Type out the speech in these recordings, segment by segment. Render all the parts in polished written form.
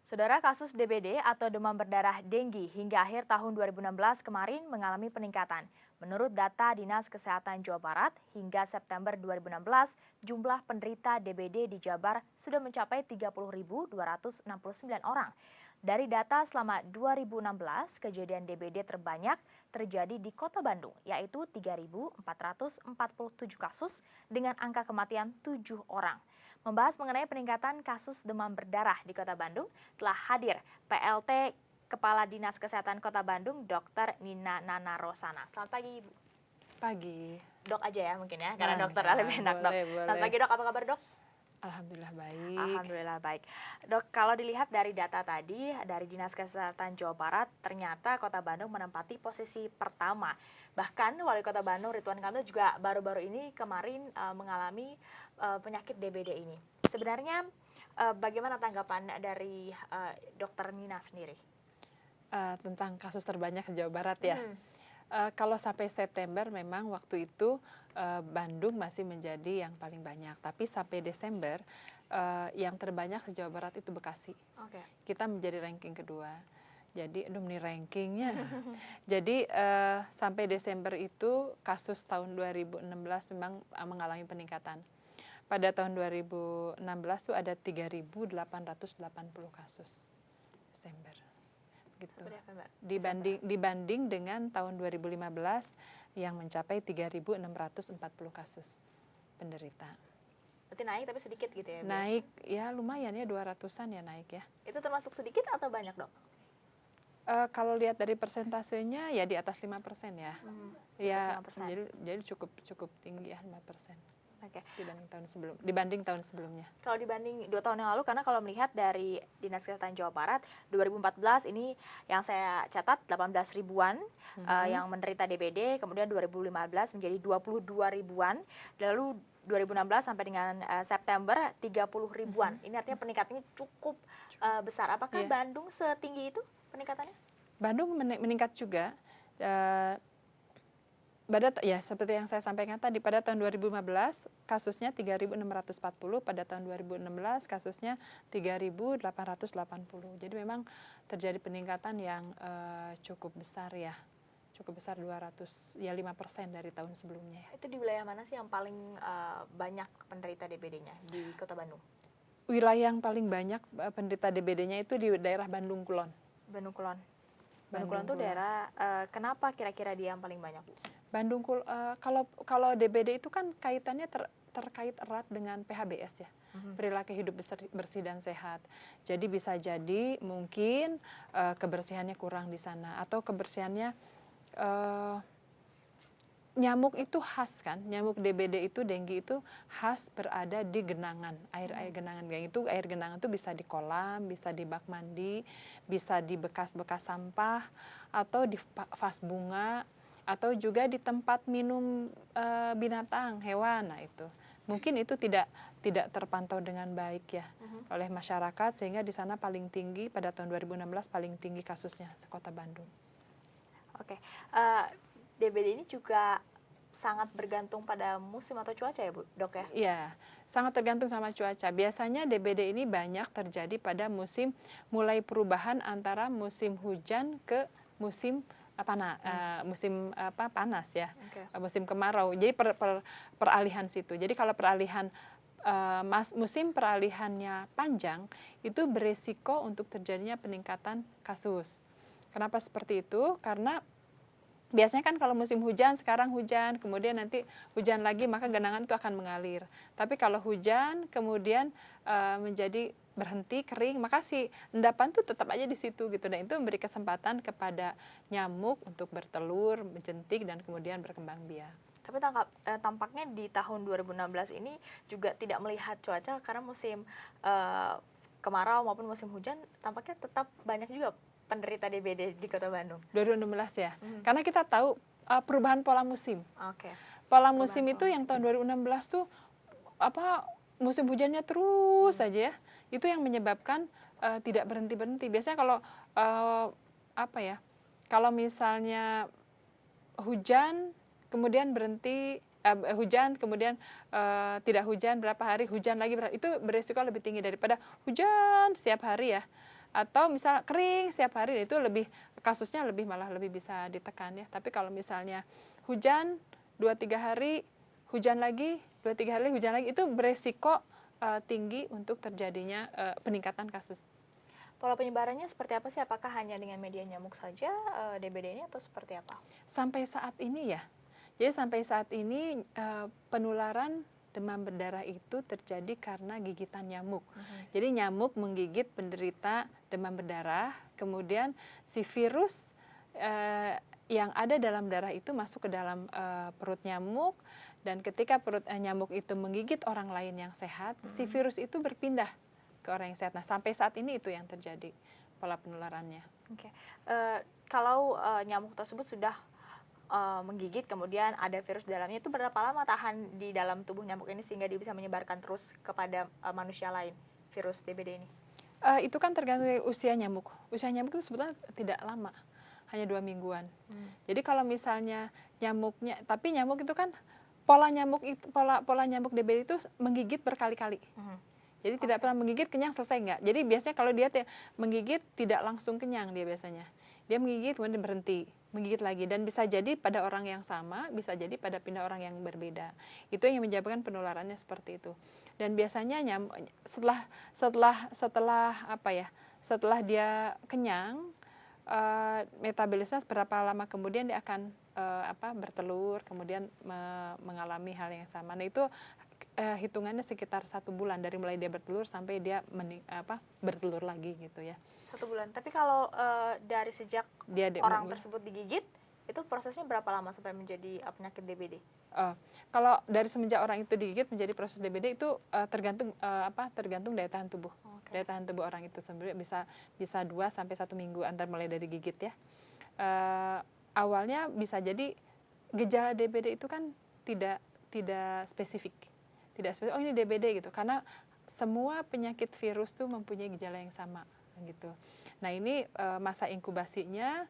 Saudara, kasus DBD atau demam berdarah Denggi hingga akhir tahun 2016 kemarin mengalami peningkatan. Menurut data Dinas Kesehatan Jawa Barat, hingga September 2016, jumlah penderita DBD di Jabar sudah mencapai 30.269 orang. Dari data selama 2016, kejadian DBD terbanyak terjadi di Kota Bandung, yaitu 3.447 kasus dengan angka kematian 7 orang. Membahas mengenai peningkatan kasus demam berdarah di Kota Bandung, telah hadir PLT Kepala Dinas Kesehatan Kota Bandung, Dr. Nina Nana Rosana. Selamat pagi, Ibu. Pagi. Dok aja ya mungkin ya, karena dokter Ya, lebih enak, Dok. boleh. Selamat pagi, Dok. Apa kabar, Dok? Alhamdulillah baik. Alhamdulillah baik. Dok, kalau dilihat dari data tadi dari Dinas Kesehatan Jawa Barat, ternyata Kota Bandung menempati posisi pertama. Bahkan Wali Kota Bandung Ridwan Kamil juga baru-baru ini kemarin mengalami penyakit DBD ini. Sebenarnya bagaimana tanggapan dari Dokter Nina sendiri? Tentang kasus terbanyak di Jawa Barat ya. Kalau sampai September memang waktu itu Bandung masih menjadi yang paling banyak. Tapi sampai Desember yang terbanyak di Jawa Barat itu Bekasi. Oke. Kita menjadi ranking kedua. Jadi, aduh nih rankingnya. Jadi sampai Desember itu kasus tahun 2016 memang mengalami peningkatan. Pada tahun 2016 itu ada 3.880 kasus Desember. Gitu. Dibanding dengan tahun 2015 yang mencapai 3.640 kasus penderita. Berarti naik tapi sedikit gitu ya, Bu? Naik ya lumayan ya, 200-an ya naik ya. Itu termasuk sedikit atau banyak, Dok? Kalau lihat dari persentasenya ya di atas 5% ya. Ya, 5%. jadi cukup tinggi ya 5%. Oke. Dibanding tahun sebelumnya. Kalau dibanding 2 tahun yang lalu, karena kalau melihat dari Dinas Kesehatan Jawa Barat, 2014 ini yang saya catat 18 ribuan yang menderita DBD, kemudian 2015 menjadi 22 ribuan, lalu 2016 sampai dengan September 30 ribuan. Ini artinya peningkatannya cukup besar. Apakah Bandung setinggi itu peningkatannya? Bandung meningkat juga. Ya seperti yang saya sampaikan tadi, pada tahun 2015 kasusnya 3.640, pada tahun 2016 kasusnya 3.880. Jadi memang terjadi peningkatan yang cukup besar ya. Cukup besar 5% dari tahun sebelumnya. Itu di wilayah mana sih yang paling banyak penderita DBD-nya di Kota Bandung? Wilayah yang paling banyak penderita DBD-nya itu di daerah Bandung Kulon. Bandung Kulon itu daerah, kenapa kira-kira dia yang paling banyak, Bu? Kalau DBD itu kan kaitannya terkait erat dengan PHBS ya, perilaku hidup bersih dan sehat. Jadi bisa jadi mungkin kebersihannya kurang di sana, atau kebersihannya nyamuk itu khas kan, nyamuk DBD itu, Denggi itu khas berada di genangan, air genangan. Air genangan itu bisa di kolam, bisa di bak mandi, bisa di bekas-bekas sampah, atau di vas bunga, atau juga di tempat minum binatang, hewan. Nah itu mungkin itu tidak terpantau dengan baik ya oleh masyarakat, sehingga di sana paling tinggi pada tahun 2016 paling tinggi kasusnya sekota Bandung. Oke, DBD ini juga sangat bergantung pada musim atau cuaca ya, Bu, Dok ya? Iya, sangat tergantung sama cuaca. Biasanya DBD ini banyak terjadi pada musim mulai perubahan antara musim hujan ke musim panas ya, musim kemarau. Jadi peralihan situ. Jadi kalau peralihan musim peralihannya panjang, itu beresiko untuk terjadinya peningkatan kasus. Kenapa seperti itu? Karena biasanya kan kalau musim hujan, sekarang hujan, kemudian nanti hujan lagi, maka genangan itu akan mengalir. Tapi kalau hujan kemudian menjadi berhenti, kering, maka si endapan tuh tetap aja di situ gitu. Dan itu memberi kesempatan kepada nyamuk untuk bertelur, menjentik, dan kemudian berkembang biak. Tapi tampaknya di tahun 2016 ini juga tidak melihat cuaca, karena musim kemarau maupun musim hujan tampaknya tetap banyak juga penderita DBD di Kota Bandung. 2016 ya, karena kita tahu perubahan pola musim. Oke. Pola musim itu yang tahun 2016 tuh musim hujannya terus saja ya. Itu yang menyebabkan tidak berhenti-berhenti. Biasanya kalau kalau misalnya hujan kemudian berhenti, hujan kemudian tidak hujan berapa hari, hujan lagi itu beresiko lebih tinggi daripada hujan setiap hari ya. atau misal kering setiap hari, itu kasusnya malah lebih bisa ditekan ya. Tapi kalau misalnya hujan 2-3 hari, hujan lagi 2-3 hari, hujan lagi, itu beresiko tinggi untuk terjadinya peningkatan kasus. Pola penyebarannya seperti apa sih? Apakah hanya dengan media nyamuk saja DBD ini atau seperti apa? Sampai saat ini ya, jadi sampai saat ini penularan demam berdarah itu terjadi karena gigitan nyamuk. Jadi nyamuk menggigit penderita demam berdarah, kemudian si virus yang ada dalam darah itu masuk ke dalam perut nyamuk, dan ketika perut nyamuk itu menggigit orang lain yang sehat, si virus itu berpindah ke orang yang sehat. Nah, sampai saat ini itu yang terjadi pola penularannya. Oke. Kalau nyamuk tersebut sudah menggigit, kemudian ada virus di dalamnya, itu berapa lama tahan di dalam tubuh nyamuk ini sehingga dia bisa menyebarkan terus kepada manusia lain, virus DBD ini? Itu kan tergantung dari usia nyamuk. Usia nyamuk itu sebetulnya tidak lama, hanya 2 mingguan. Jadi kalau misalnya nyamuknya, tapi nyamuk itu kan pola nyamuk DBD itu menggigit berkali-kali. Jadi tidak pernah menggigit kenyang selesai, enggak. Jadi biasanya kalau dia menggigit tidak langsung kenyang, dia biasanya. Dia menggigit kemudian berhenti, menggigit lagi, dan bisa jadi pada orang yang sama, bisa jadi pada pindah orang yang berbeda. Itu yang menyebabkan penularannya seperti itu. Dan biasanya setelah dia kenyang, metabolisme berapa lama kemudian dia akan bertelur, kemudian mengalami hal yang sama. Nah, itu hitungannya sekitar 1 bulan dari mulai dia bertelur sampai dia bertelur lagi gitu ya. 1 bulan. Tapi kalau dari sejak orang tersebut digigit, itu prosesnya berapa lama sampai menjadi penyakit DBD? Kalau dari semenjak orang itu digigit menjadi proses DBD itu tergantung daya tahan tubuh. Daya tahan tubuh orang itu sendiri bisa 2 sampai 1 minggu antar mulai dari gigit ya. Awalnya bisa jadi gejala DBD itu kan tidak spesifik. Oh ini DBD gitu, karena semua penyakit virus tuh mempunyai gejala yang sama gitu. Nah, ini masa inkubasinya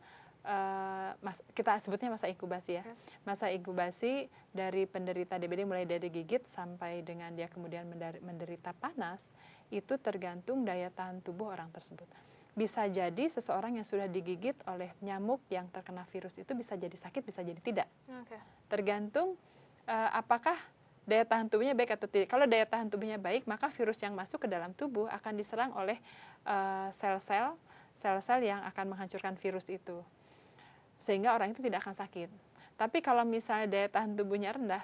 kita sebutnya masa inkubasi ya. Masa inkubasi dari penderita DBD mulai dari gigit sampai dengan dia kemudian menderita panas, itu tergantung daya tahan tubuh orang tersebut. Bisa jadi seseorang yang sudah digigit oleh nyamuk yang terkena virus itu bisa jadi sakit, bisa jadi tidak. Tergantung apakah daya tahan tubuhnya baik atau tidak. Kalau daya tahan tubuhnya baik, maka virus yang masuk ke dalam tubuh akan diserang oleh sel-sel yang akan menghancurkan virus itu, sehingga orang itu tidak akan sakit. Tapi kalau misalnya daya tahan tubuhnya rendah,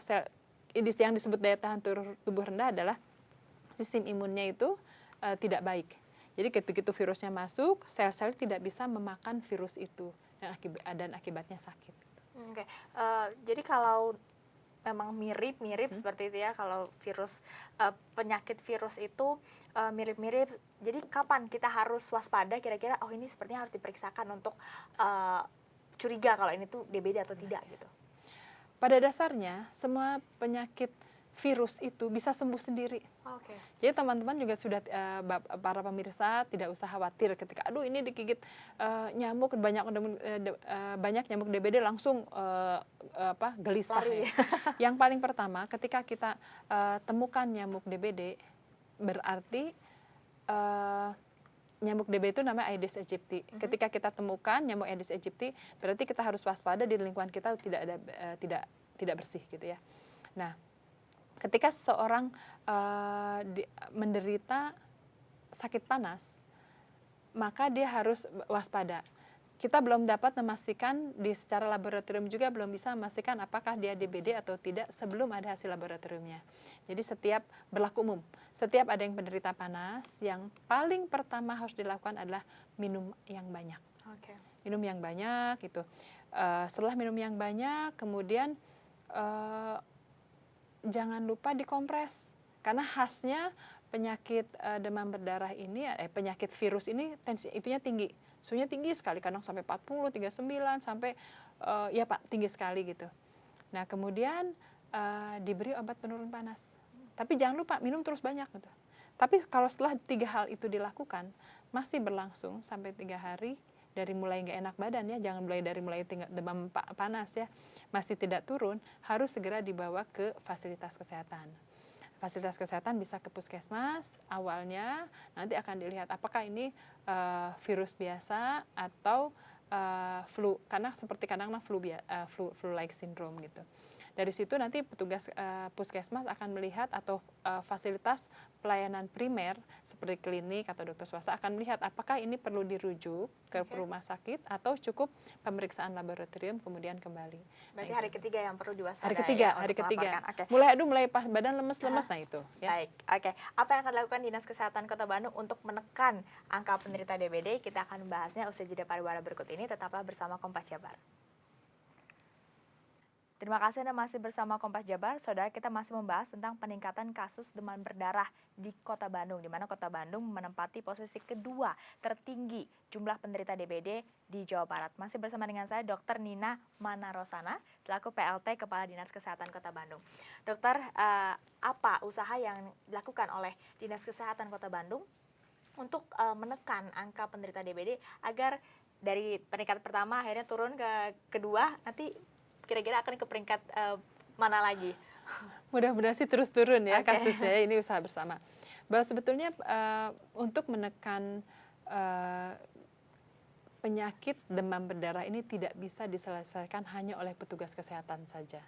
yang disebut daya tahan tubuh rendah adalah sistem imunnya itu tidak baik. Jadi begitu virusnya masuk, sel-sel tidak bisa memakan virus itu, dan akibatnya sakit. Jadi kalau memang mirip seperti itu ya, kalau penyakit virus itu mirip-mirip. Jadi kapan kita harus waspada kira-kira, oh ini sepertinya harus diperiksakan untuk curiga kalau ini tuh DBD atau tidak gitu? Pada dasarnya semua penyakit virus itu bisa sembuh sendiri. Jadi teman-teman juga sudah para pemirsa tidak usah khawatir ketika aduh ini digigit nyamuk, banyak nyamuk DBD langsung gelisah. Ya. Yang paling pertama ketika kita temukan nyamuk DBD, berarti nyamuk DBD itu namanya Aedes aegypti. Ketika kita temukan nyamuk Aedes aegypti, berarti kita harus waspada di lingkungan kita tidak bersih gitu ya. Nah, ketika seseorang menderita sakit panas, maka dia harus waspada. Kita belum dapat memastikan secara laboratorium juga belum bisa memastikan apakah dia DBD atau tidak sebelum ada hasil laboratoriumnya. Jadi berlaku umum. Setiap ada yang penderita panas, yang paling pertama harus dilakukan adalah minum yang banyak. Minum yang banyak gitu. Setelah minum yang banyak, kemudian jangan lupa dikompres, karena khasnya penyakit demam berdarah ini, penyakit virus ini itunya tinggi, suhunya tinggi sekali, kadang sampai 40, 39 sampai tinggi sekali gitu. Nah kemudian diberi obat penurun panas, tapi jangan lupa minum terus banyak gitu. Tapi kalau setelah 3 hal itu dilakukan masih berlangsung sampai 3 hari. Dari mulai nggak enak badan ya, jangan dari mulai demam panas ya, masih tidak turun, harus segera dibawa ke fasilitas kesehatan. fasilitas kesehatan bisa ke puskesmas awalnya, nanti akan dilihat apakah ini virus biasa atau flu, karena seperti kadang-kadang flu-like syndrome gitu. Dari situ nanti petugas puskesmas akan melihat atau fasilitas pelayanan primer seperti klinik atau dokter swasta akan melihat apakah ini perlu dirujuk ke rumah sakit atau cukup pemeriksaan laboratorium kemudian kembali. Berarti hari ketiga yang perlu diwaspadai. Hari ketiga. Mulai pas badan lemes-lemes, nah itu. Ya. Baik, oke. Apa yang akan dilakukan Dinas Kesehatan Kota Bandung untuk menekan angka penderita DBD? Kita akan membahasnya usai jeda pariwara berikut ini. Tetaplah bersama Kompas Jabar. Terima kasih Anda masih bersama Kompas Jabar. Saudara, kita masih membahas tentang peningkatan kasus demam berdarah di Kota Bandung, di mana Kota Bandung menempati posisi kedua tertinggi jumlah penderita DBD di Jawa Barat. Masih bersama dengan saya Dr. Nina Manarosana, selaku PLT Kepala Dinas Kesehatan Kota Bandung. Dokter, apa usaha yang dilakukan oleh Dinas Kesehatan Kota Bandung untuk menekan angka penderita DBD agar dari peringkat pertama akhirnya turun ke kedua, nanti kira-kira akan ke peringkat mana lagi? Mudah-mudahan sih terus turun ya kasusnya, ini usaha bersama. Bahwa sebetulnya untuk menekan penyakit demam berdarah ini tidak bisa diselesaikan hanya oleh petugas kesehatan saja.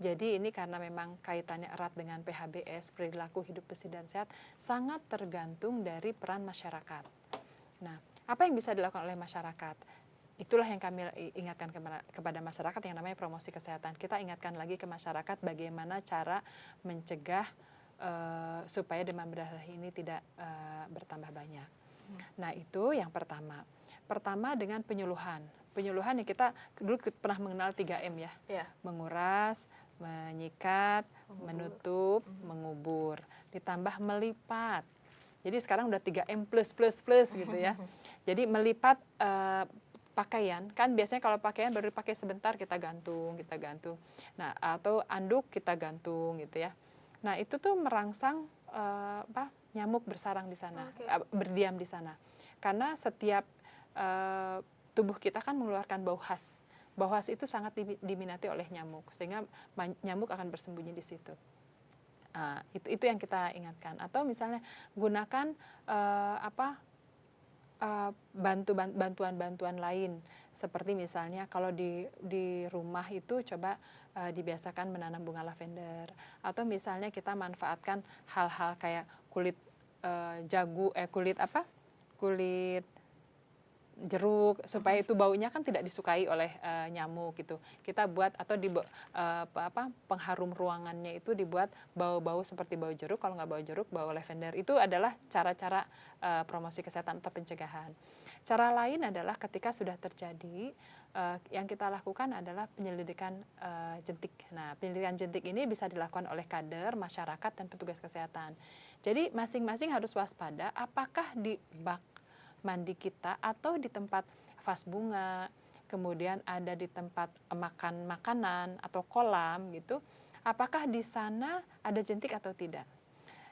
Jadi ini karena memang kaitannya erat dengan PHBS, perilaku hidup bersih dan sehat, sangat tergantung dari peran masyarakat. Nah, apa yang bisa dilakukan oleh masyarakat? Itulah yang kami ingatkan kepada masyarakat yang namanya promosi kesehatan. Kita ingatkan lagi ke masyarakat bagaimana cara mencegah supaya demam berdarah ini tidak bertambah banyak. Nah, itu yang pertama. Pertama dengan penyuluhan. Penyuluhan yang kita dulu pernah mengenal 3M ya. Menguras, menyikat, menutup, mengubur. Ditambah melipat. Jadi sekarang udah 3M plus gitu ya. Jadi melipat pakaian, kan biasanya kalau pakaian baru dipakai sebentar kita gantung. Nah, atau anduk kita gantung gitu ya. Nah, itu tuh merangsang nyamuk bersarang di sana, berdiam di sana. Karena setiap tubuh kita kan mengeluarkan bau khas. Bau khas itu sangat diminati oleh nyamuk, sehingga nyamuk akan bersembunyi di situ. Itu yang kita ingatkan. Atau misalnya gunakan bantuan-bantuan lain, seperti misalnya kalau di rumah itu coba dibiasakan menanam bunga lavender, atau misalnya kita manfaatkan hal-hal kayak kulit kulit jeruk, supaya itu baunya kan tidak disukai oleh nyamuk gitu. Kita buat atau pengharum ruangannya itu dibuat bau-bau seperti bau jeruk, kalau nggak bau jeruk, bau lavender. Itu adalah cara-cara promosi kesehatan atau pencegahan. Cara lain adalah ketika sudah terjadi, yang kita lakukan adalah penyelidikan jentik. Nah, penyelidikan jentik ini bisa dilakukan oleh kader, masyarakat, dan petugas kesehatan. Jadi masing-masing harus waspada apakah di bak mandi kita atau di tempat vas bunga, kemudian ada di tempat makan makanan atau kolam gitu, apakah di sana ada jentik atau tidak.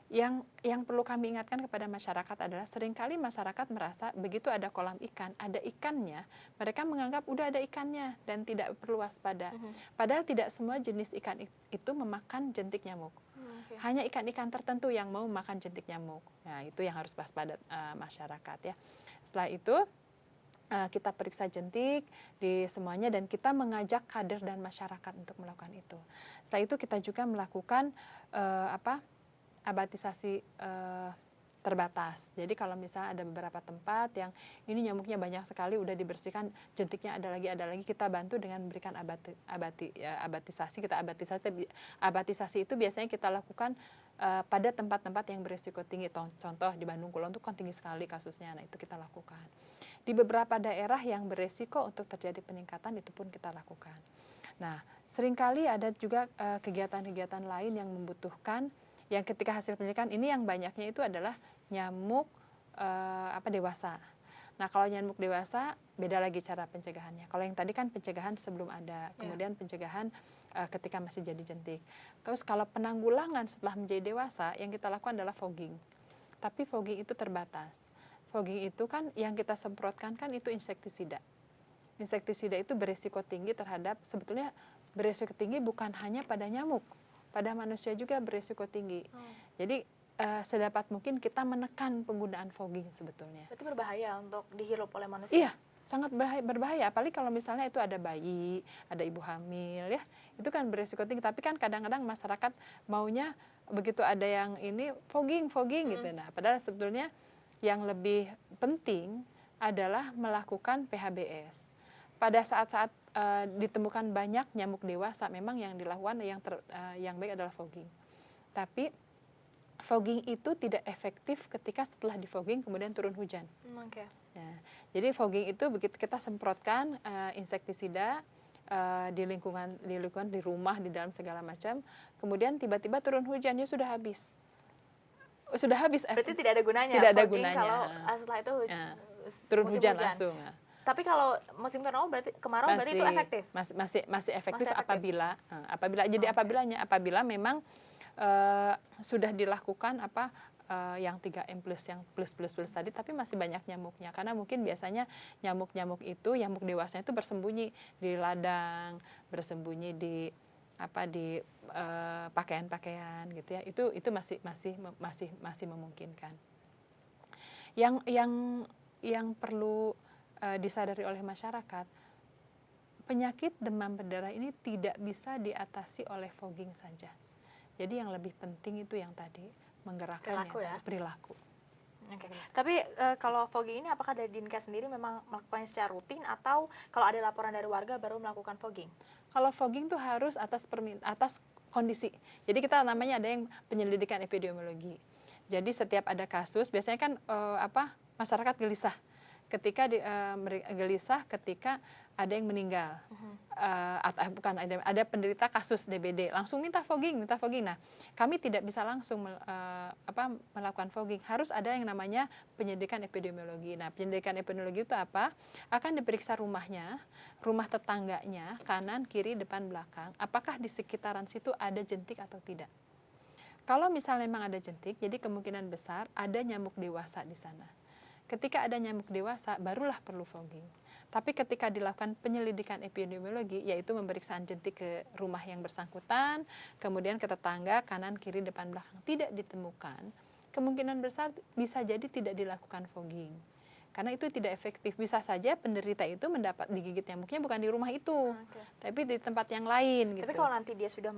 Yang perlu kami ingatkan kepada masyarakat adalah seringkali masyarakat merasa begitu ada kolam ikan, ada ikannya, mereka menganggap udah ada ikannya dan tidak perlu waspada. Padahal tidak semua jenis ikan itu memakan jentik nyamuk. Hanya ikan-ikan tertentu yang mau makan jentik nyamuk. Nah, itu yang harus waspada masyarakat ya. Setelah itu kita periksa jentik di semuanya dan kita mengajak kader dan masyarakat untuk melakukan itu. Setelah itu kita juga melakukan abatisasi terbatas. Jadi kalau misalnya ada beberapa tempat yang ini nyamuknya banyak sekali, udah dibersihkan, jentiknya ada lagi, kita bantu dengan memberikan abatisasi. Abatisasi itu biasanya kita lakukan pada tempat-tempat yang berisiko tinggi. Contoh di Bandung Kulon itu kan tinggi sekali kasusnya, nah itu kita lakukan. Di beberapa daerah yang berisiko untuk terjadi peningkatan itu pun kita lakukan. Nah, seringkali ada juga kegiatan-kegiatan lain yang membutuhkan, yang ketika hasil penelitian ini yang banyaknya itu adalah nyamuk dewasa. Nah, kalau nyamuk dewasa beda lagi cara pencegahannya. Kalau yang tadi kan pencegahan sebelum ada, kemudian pencegahan ketika masih jadi jentik. Terus kalau penanggulangan setelah menjadi dewasa, yang kita lakukan adalah fogging. Tapi fogging itu terbatas. Fogging itu kan yang kita semprotkan kan itu insektisida. Insektisida itu berisiko tinggi terhadap, sebetulnya berisiko tinggi bukan hanya pada nyamuk, pada manusia juga berisiko tinggi. Oh. Jadi sedapat mungkin kita menekan penggunaan fogging sebetulnya. Berarti berbahaya untuk dihirup oleh manusia? Iya, sangat berbahaya. Apalagi kalau misalnya itu ada bayi, ada ibu hamil ya, itu kan berisiko tinggi. Tapi kan kadang-kadang masyarakat maunya begitu ada yang ini fogging gitu. Nah, padahal sebetulnya yang lebih penting adalah melakukan PHBS. Pada saat-saat ditemukan banyak nyamuk dewasa, memang yang dilakukan yang baik adalah fogging. Tapi fogging itu tidak efektif ketika setelah di fogging kemudian turun hujan. Okay. Nah, jadi fogging itu begitu kita semprotkan insektisida di lingkungan di rumah, di dalam segala macam, kemudian tiba-tiba turun hujan, ya sudah habis. Sudah habis. Berarti tidak ada gunanya. Tidak ada gunanya. Kalau setelah itu turun hujan langsung. Tapi kalau musim kemarau berarti itu efektif. Masih efektif apabila apabila memang sudah dilakukan yang 3M plus yang plus tadi, tapi masih banyak nyamuknya, karena mungkin biasanya nyamuk itu nyamuk dewasanya itu bersembunyi di ladang, bersembunyi di pakaian-pakaian gitu ya, itu masih memungkinkan. Yang perlu disadari oleh masyarakat, penyakit demam berdarah ini tidak bisa diatasi oleh fogging saja. Jadi yang lebih penting itu yang tadi, menggerakkan perilaku. Okay. Tapi kalau fogging ini apakah dari Dinkes sendiri memang melakukannya secara rutin, atau kalau ada laporan dari warga baru melakukan fogging? Kalau fogging itu harus atas kondisi. Jadi kita namanya ada yang penyelidikan epidemiologi. Jadi setiap ada kasus, biasanya kan masyarakat gelisah ketika ada yang meninggal, ada penderita kasus DBD, langsung minta fogging. Nah, kami tidak bisa langsung melakukan fogging, harus ada yang namanya penyelidikan epidemiologi. Nah, penyelidikan epidemiologi itu apa? Akan diperiksa rumahnya, rumah tetangganya, kanan, kiri, depan, belakang, apakah di sekitaran situ ada jentik atau tidak. Kalau misalnya memang ada jentik, jadi kemungkinan besar ada nyamuk dewasa di sana. Ketika ada nyamuk dewasa, barulah perlu fogging. Tapi ketika dilakukan penyelidikan epidemiologi, yaitu pemeriksaan jentik ke rumah yang bersangkutan, kemudian ke tetangga, kanan, kiri, depan, belakang, tidak ditemukan, kemungkinan besar bisa jadi tidak dilakukan fogging. Karena itu tidak efektif. Bisa saja penderita itu mendapat digigit nyamuknya bukan di rumah itu, tapi di tempat yang lain. Tapi kalau nanti dia sudah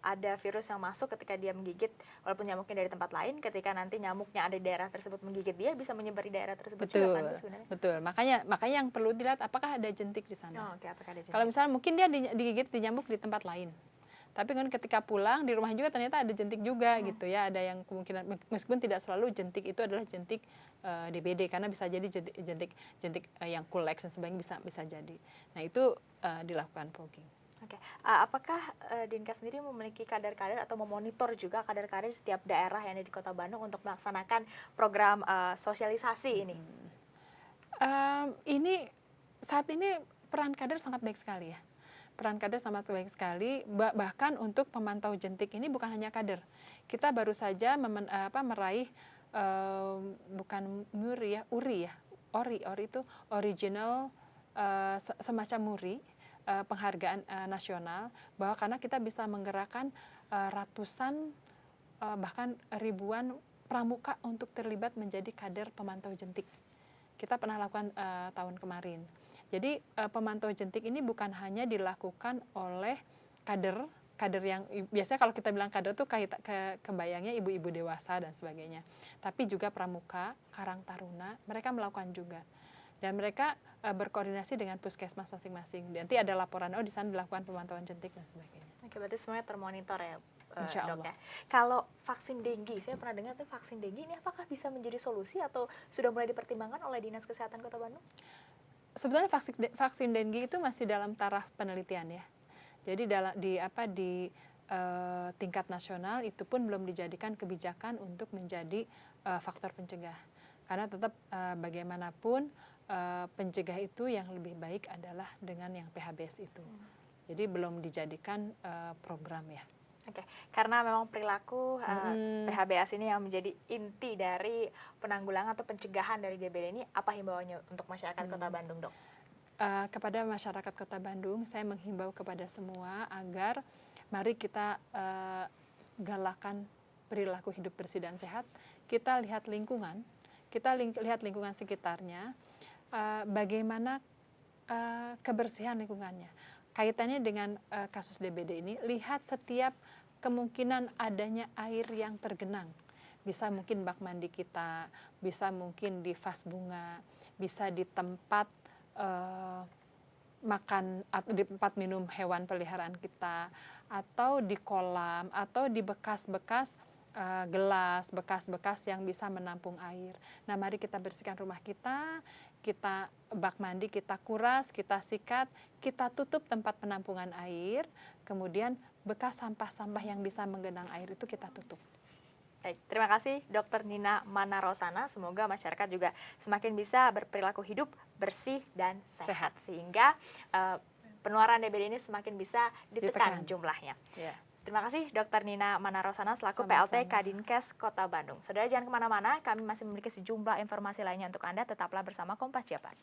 ada virus yang masuk ketika dia menggigit, walaupun nyamuknya dari tempat lain, ketika nanti nyamuknya ada di daerah tersebut menggigit dia, bisa menyebar di daerah tersebut juga kan sebenarnya? Betul, makanya yang perlu dilihat apakah ada jentik di sana. Apakah ada jentik? Kalau misalnya mungkin dia digigit di nyamuk di tempat lain, tapi kan ketika pulang di rumah juga ternyata ada jentik juga gitu ya, ada yang kemungkinan, meskipun tidak selalu jentik itu adalah jentik DBD, karena bisa jadi jentik yang Culex dan sebagainya bisa jadi. Nah, itu dilakukan fogging. Oke. Apakah Dinkes sendiri memiliki kader-kader atau memonitor juga kader-kader di setiap daerah yang ada di Kota Bandung untuk melaksanakan program sosialisasi ini? Saat ini peran kader sangat baik sekali ya. Peran kader sangat baik sekali, bahkan untuk pemantau jentik ini bukan hanya kader. Kita baru saja meraih bukan muri ya, ori itu original, semacam muri, penghargaan nasional, bahwa karena kita bisa menggerakkan ratusan bahkan ribuan pramuka untuk terlibat menjadi kader pemantau jentik. Kita pernah lakukan tahun kemarin. Jadi pemantau jentik ini bukan hanya dilakukan oleh kader yang biasanya kalau kita bilang kader tuh kebayangnya ibu-ibu dewasa dan sebagainya, tapi juga pramuka, karang taruna, mereka melakukan juga. Dan mereka berkoordinasi dengan puskesmas masing-masing. Nanti ada laporan, di sana dilakukan pemantauan jentik dan sebagainya. Oke, berarti semuanya termonitor ya, Insya Allah. Dok ya. Kalau vaksin dengue, saya pernah dengar tuh vaksin dengue ini apakah bisa menjadi solusi atau sudah mulai dipertimbangkan oleh Dinas Kesehatan Kota Bandung? Sebetulnya vaksin dengue itu masih dalam taraf penelitian ya. Jadi di tingkat nasional itu pun belum dijadikan kebijakan untuk menjadi faktor pencegah. Karena tetap bagaimanapun pencegah itu yang lebih baik adalah dengan yang PHBS itu. Jadi belum dijadikan program ya. Oke, karena memang perilaku PHBS ini yang menjadi inti dari penanggulangan atau pencegahan dari DBD ini, apa himbauannya untuk masyarakat Kota Bandung, Dok? Kepada masyarakat Kota Bandung, saya menghimbau kepada semua agar mari kita galakan perilaku hidup bersih dan sehat. Kita lihat lingkungan, lihat lingkungan sekitarnya, bagaimana kebersihan lingkungannya. Kaitannya dengan kasus DBD ini, lihat setiap kemungkinan adanya air yang tergenang. Bisa mungkin bak mandi kita, bisa mungkin di vas bunga, bisa di tempat makan atau di tempat minum hewan peliharaan kita, atau di kolam, atau di bekas-bekas gelas, bekas-bekas yang bisa menampung air. Nah, mari kita bersihkan rumah kita bak mandi kita kuras, kita sikat, kita tutup tempat penampungan air, kemudian bekas sampah-sampah yang bisa menggenang air itu kita tutup. Baik, terima kasih Dr. Nina Manarosana. Semoga masyarakat juga semakin bisa berperilaku hidup bersih dan sehat. Sehingga penularan DBD ini semakin bisa ditekan jumlahnya. Yeah. Terima kasih Dr. Nina Manarosana selaku Sama-sama. PLT Kadinkes Kota Bandung. Saudara jangan kemana-mana, kami masih memiliki sejumlah informasi lainnya untuk Anda. Tetaplah bersama Kompas Jabar.